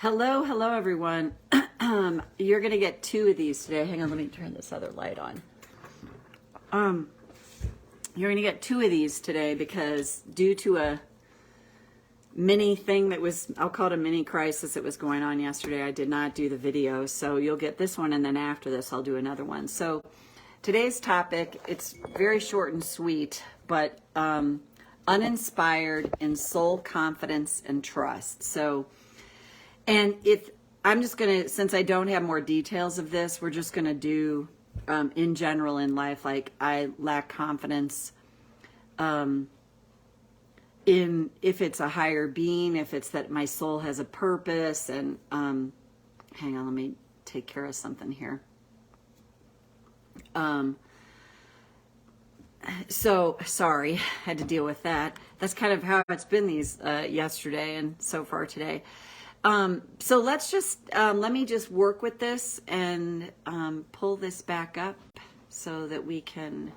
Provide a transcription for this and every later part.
Hello, hello everyone. You're gonna get two of these today. Hang on, let me turn this other light on. You're gonna get two of these today because due to a mini thing that was, I'll call it a mini crisis that was going on yesterday, I did not do the video. So you'll get this one, and then after this I'll do another one. So today's topic, it's very short and sweet, but uninspired in soul confidence and trust. So, and if I'm just going to, since I don't have more details of this, we're just going to do in general in life, like I lack confidence in if it's a higher being, if it's that my soul has a purpose. And hang on, let me take care of something here. So sorry, had to deal with that. That's kind of how it's been these yesterday and so far today. So let's just, let me just work with this and pull this back up so that we can,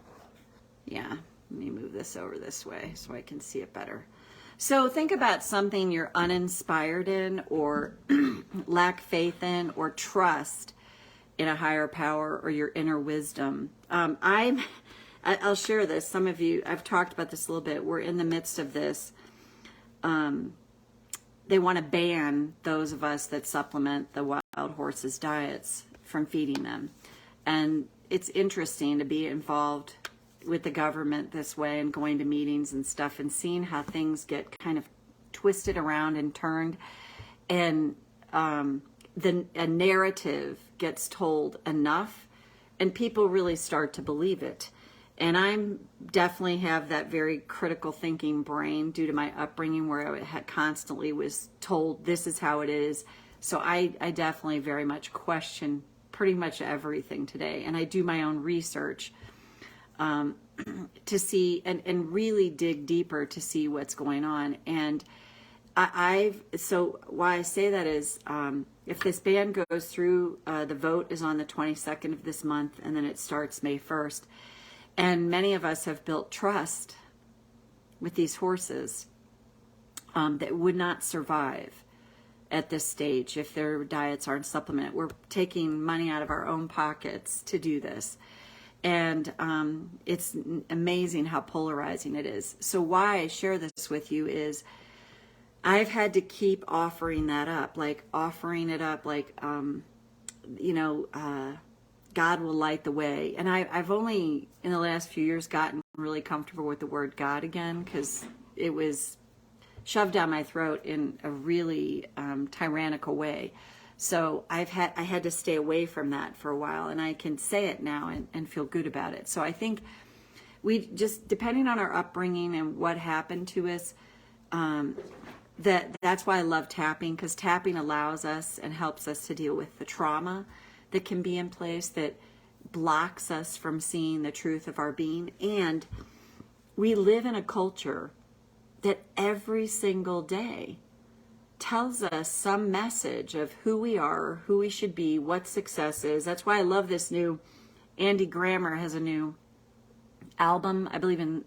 let me move this over this way so I can see it better. So think about something you're uninspired in or lack faith in or trust in a higher power or your inner wisdom. I'll share this. Some of you, I've talked about this a little bit. We're in the midst of this. They want to ban those of us that supplement the wild horses' diets from feeding them. And it's interesting to be involved with the government this way and going to meetings and stuff and seeing how things get kind of twisted around and turned. And a narrative gets told enough and people really start to believe it. And I'm definitely have that very critical thinking brain due to my upbringing where I had constantly was told this is how it is. So I definitely very much question pretty much everything today. And I do my own research to see and really dig deeper to see what's going on. And so why I say that is if this ban goes through, the vote is on the 22nd of this month and then it starts May 1st. And many of us have built trust with these horses that would not survive at this stage if their diets aren't supplemented. We're taking money out of our own pockets to do this. And it's amazing how polarizing it is. So why I share this with you is I've had to keep offering that up, like offering it up, like, God will light the way. And I've only, in the last few years, gotten really comfortable with the word God again because it was shoved down my throat in a really tyrannical way. So I had to stay away from that for a while, and I can say it now and feel good about it. So I think we just, depending on our upbringing and what happened to us, that's why I love tapping, because tapping allows us and helps us to deal with the trauma that can be in place that blocks us from seeing the truth of our being. And we live in a culture that every single day tells us some message of who we are, who we should be, what success is. That's why I love this new, Andy Grammer has a new album, I believe in,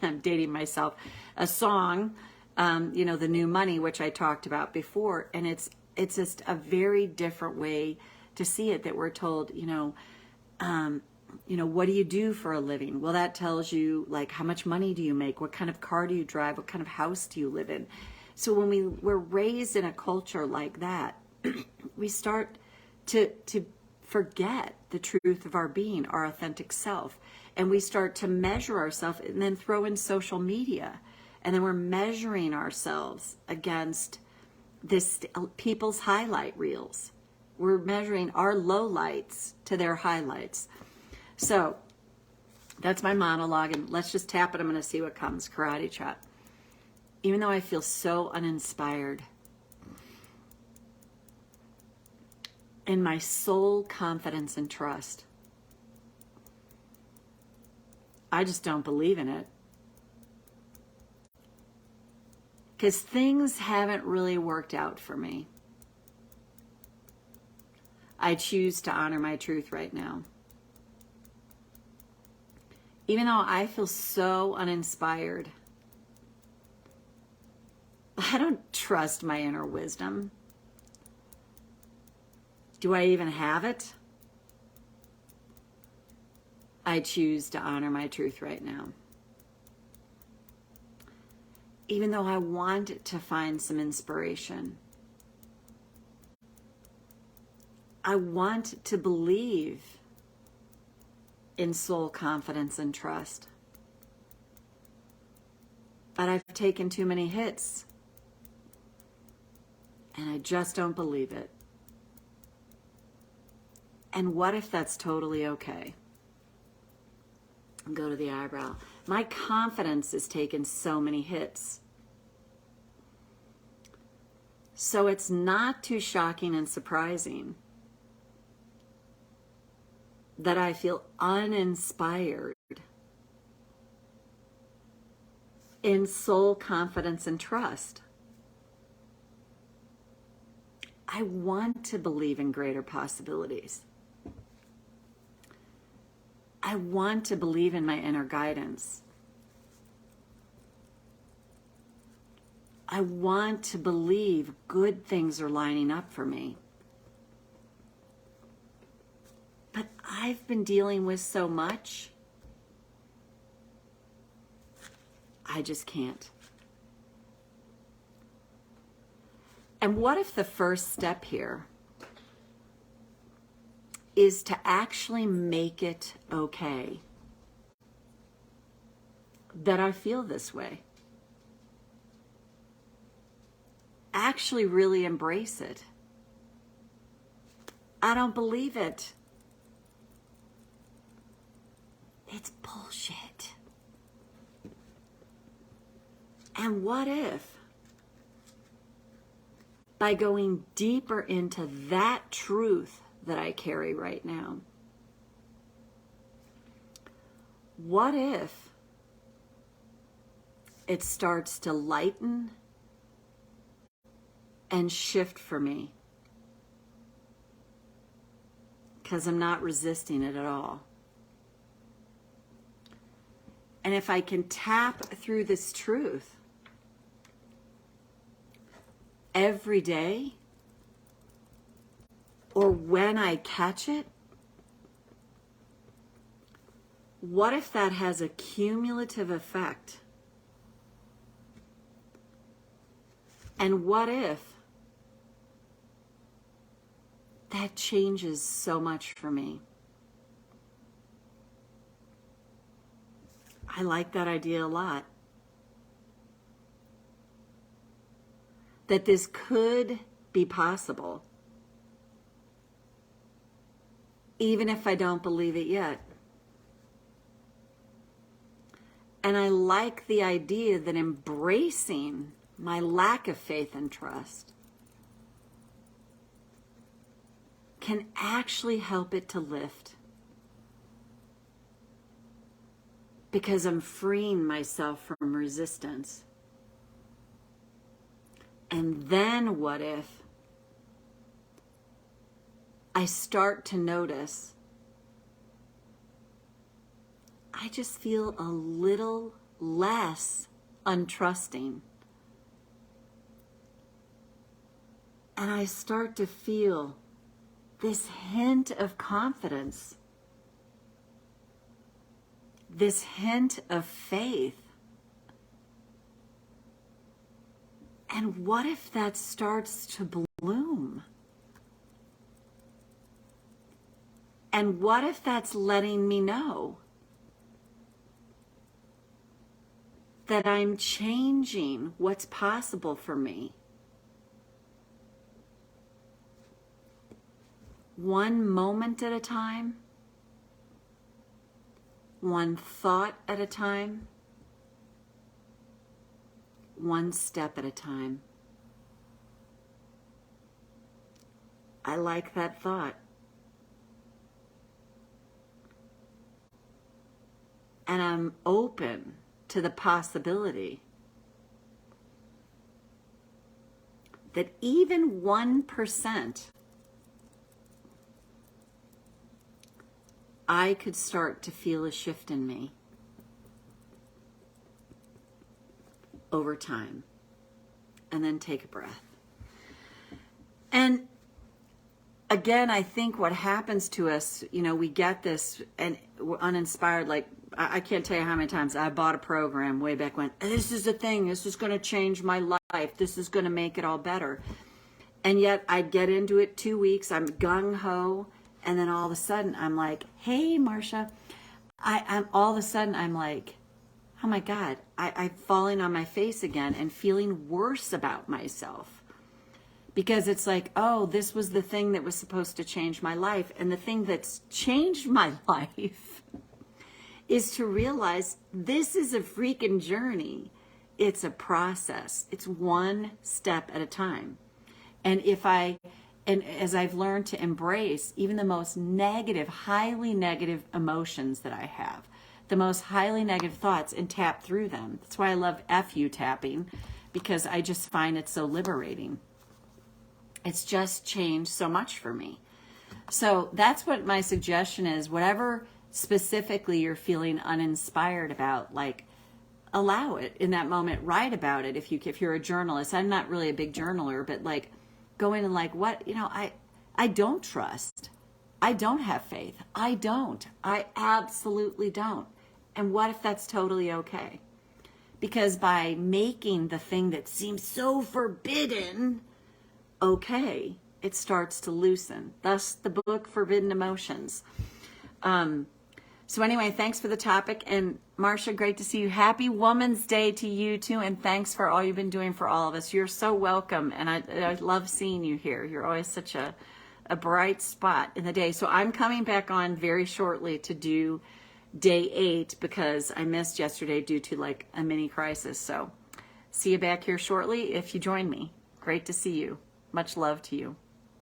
I'm dating myself, a song, The New Money, which I talked about before. And it's just a very different way to see it, that we're told, what do you do for a living? Well, that tells you, like, how much money do you make? What kind of car do you drive? What kind of house do you live in? So when we're raised in a culture like that, we start to forget the truth of our being, our authentic self. And we start to measure ourselves and then throw in social media. And then we're measuring ourselves against this people's highlight reels. We're measuring our lowlights to their highlights. So that's my monologue, and let's just tap it. I'm going to see what comes. Karate chop. Even though I feel so uninspired, in my soul confidence and trust, I just don't believe in it. Because things haven't really worked out for me. I choose to honor my truth right now. Even though I feel so uninspired, I don't trust my inner wisdom. Do I even have it? I choose to honor my truth right now. Even though I want to find some inspiration, I want to believe in soul confidence and trust. But I've taken too many hits, and I just don't believe it. And what if that's totally okay? Go to the eyebrow. My confidence has taken so many hits. So it's not too shocking and surprising that I feel uninspired in soul confidence and trust. I want to believe in greater possibilities. I want to believe in my inner guidance. I want to believe good things are lining up for me. But I've been dealing with so much, I just can't. And what if the first step here is to actually make it okay that I feel this way? Actually really embrace it. I don't believe it. It's bullshit. And what if, by going deeper into that truth that I carry right now, what if it starts to lighten and shift for me? Because I'm not resisting it at all. And if I can tap through this truth every day, or when I catch it, what if that has a cumulative effect? And what if that changes so much for me? I like that idea a lot. That this could be possible, even if I don't believe it yet. And I like the idea that embracing my lack of faith and trust can actually help it to lift. Because I'm freeing myself from resistance. And then what if I start to notice I just feel a little less untrusting. And I start to feel this hint of confidence, this hint of faith. And what if that starts to bloom? And what if that's letting me know that I'm changing what's possible for me? One moment at a time, one thought at a time, one step at a time. I like that thought. And I'm open to the possibility that even 1%, I could start to feel a shift in me over time. And then take a breath. And again, I think what happens to us, we get this and we're uninspired. Like, I can't tell you how many times I bought a program way back when. This is the thing. This is going to change my life. This is going to make it all better. And yet I'd get into it 2 weeks. I'm gung-ho. And then all of a sudden I'm like, hey, Marcia. I'm all of a sudden I'm like, oh my God, I'm falling on my face again and feeling worse about myself. Because it's like, oh, this was the thing that was supposed to change my life. And the thing that's changed my life is to realize this is a freaking journey. It's a process. It's one step at a time. And as I've learned to embrace even the most negative, highly negative emotions that I have, the most highly negative thoughts, and tap through them. That's why I love FU tapping, because I just find it so liberating. It's just changed so much for me. So that's what my suggestion is. Whatever specifically you're feeling uninspired about, like, allow it in that moment. Write about it if you're a journalist. I'm not really a big journaler, but like, go in and like, what, I don't trust. I don't have faith. I absolutely don't. And what if that's totally okay? Because by making the thing that seems so forbidden okay, it starts to loosen. Thus the book Forbidden Emotions. So anyway, thanks for the topic. And Marcia, great to see you. Happy Woman's Day to you too. And thanks for all you've been doing for all of us. You're so welcome. And I love seeing you here. You're always such a bright spot in the day. So I'm coming back on very shortly to do day 8 because I missed yesterday due to like a mini crisis. So see you back here shortly if you join me. Great to see you. Much love to you.